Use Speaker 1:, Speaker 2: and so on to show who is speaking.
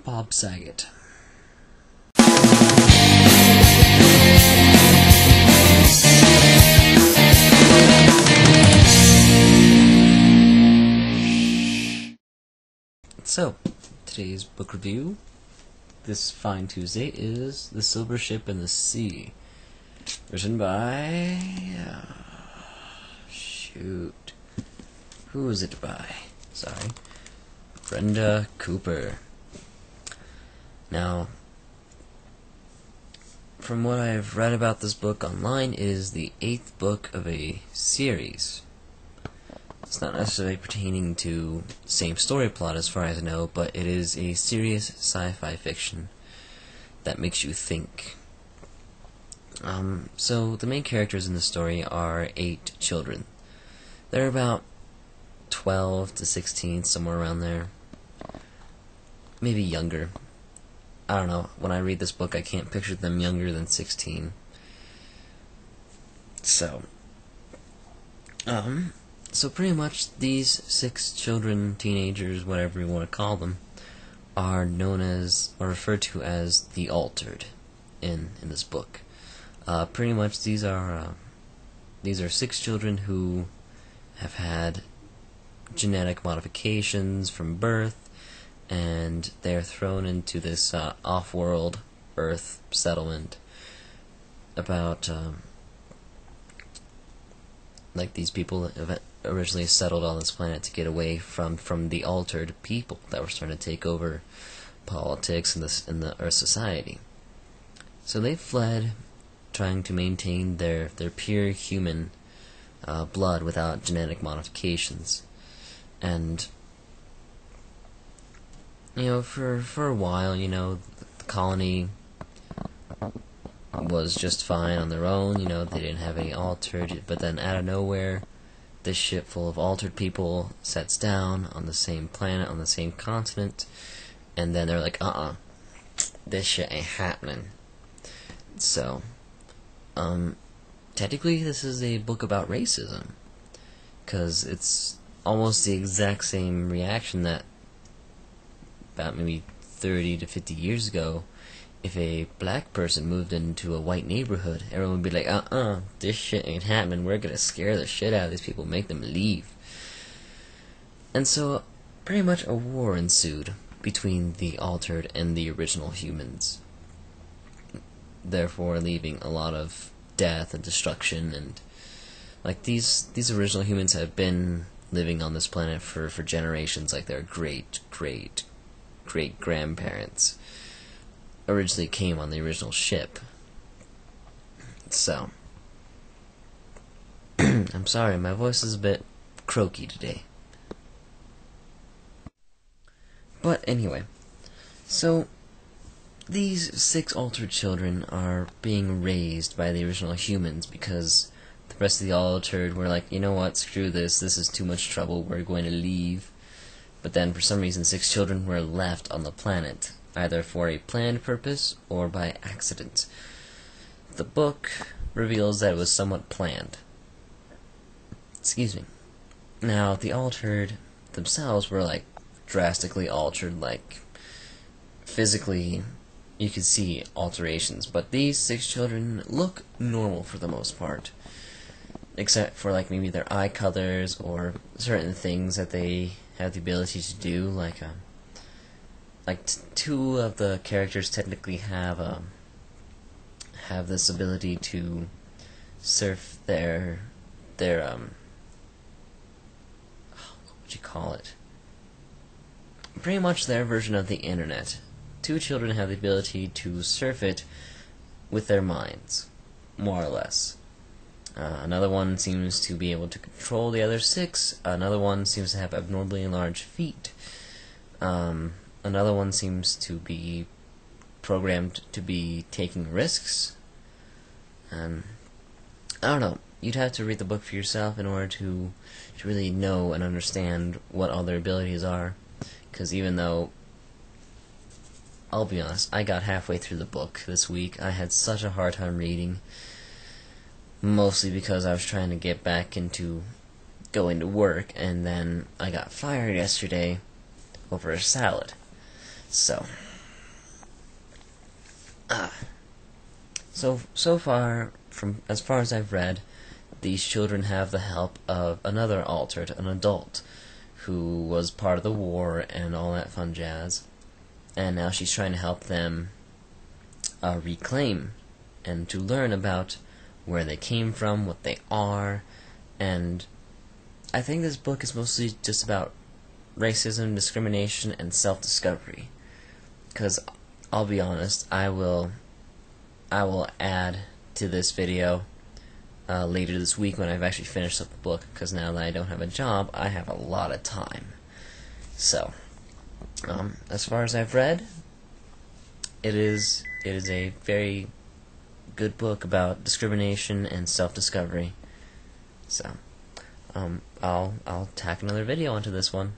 Speaker 1: Bob Saget. So, today's book review, this fine Tuesday, is The Silver Ship and the Sea, written by... who is it by? Sorry. Brenda Cooper. Now, from what I've read about this book online, it is the 8th book of a series. It's not necessarily pertaining to the same story plot as far as I know, but it is a serious sci-fi fiction that makes you think. So the main characters in the story are 8 children. They're about 12 to 16, somewhere around there. Maybe younger. I don't know. When I read this book, I can't picture them younger than 16. So pretty much these 6 children, teenagers, whatever you want to call them, are known as, or referred to as, the Altered in this book. Pretty much these are 6 children who have had genetic modifications from birth, and they're thrown into this off-world Earth settlement about like these people have originally settled on this planet to get away from the altered people that were starting to take over politics in the Earth society. So they fled, trying to maintain their pure human blood without genetic modifications. And for a while, the colony was just fine on their own. They didn't have any altered, but then out of nowhere, this ship full of altered people sets down on the same planet, on the same continent, and then they're like, this shit ain't happening. So, technically this is a book about racism, because it's almost the exact same reaction that about maybe 30 to 50 years ago, if a black person moved into a white neighborhood, everyone would be like, this shit ain't happening, we're gonna scare the shit out of these people, make them leave. And so, pretty much a war ensued between the altered and the original humans, therefore leaving a lot of death and destruction. And like these original humans have been living on this planet for generations, like their great grandparents originally came on the original ship. So I'm sorry, my voice is a bit croaky today. But anyway, so these 6 altered children are being raised by the original humans because the rest of the altered were like, you know what, screw this is too much trouble, we're going to leave. But then for some reason 6 children were left on the planet, either for a planned purpose or by accident. The book reveals that it was somewhat planned. Excuse me. Now, the altered themselves were like drastically altered, like physically you could see alterations, but these 6 children look normal for the most part, except for like maybe their eye colors or certain things that they have the ability to do, like 2 of the characters technically have this ability to surf their what would you call it? Pretty much their version of the internet. 2 children have the ability to surf it with their minds, more or less. Another one seems to be able to control the other 6. Another one seems to have abnormally large feet. Another one seems to be programmed to be taking risks. I don't know. You'd have to read the book for yourself in order to really know and understand what all their abilities are. Because even though, I'll be honest, I got halfway through the book this week, I had such a hard time reading. Mostly because I was trying to get back into going to work, and then I got fired yesterday over a salad. So, So far, from as far as I've read, these children have the help of another altered, an adult, who was part of the war and all that fun jazz, and now she's trying to help them reclaim and to learn about where they came from, what they are, and I think this book is mostly just about racism, discrimination, and self-discovery. Because I'll be honest, I will add to this video later this week when I've actually finished up the book, because now that I don't have a job, I have a lot of time. So, as far as I've read, it is a very good book about discrimination and self-discovery. So, I'll tack another video onto this one.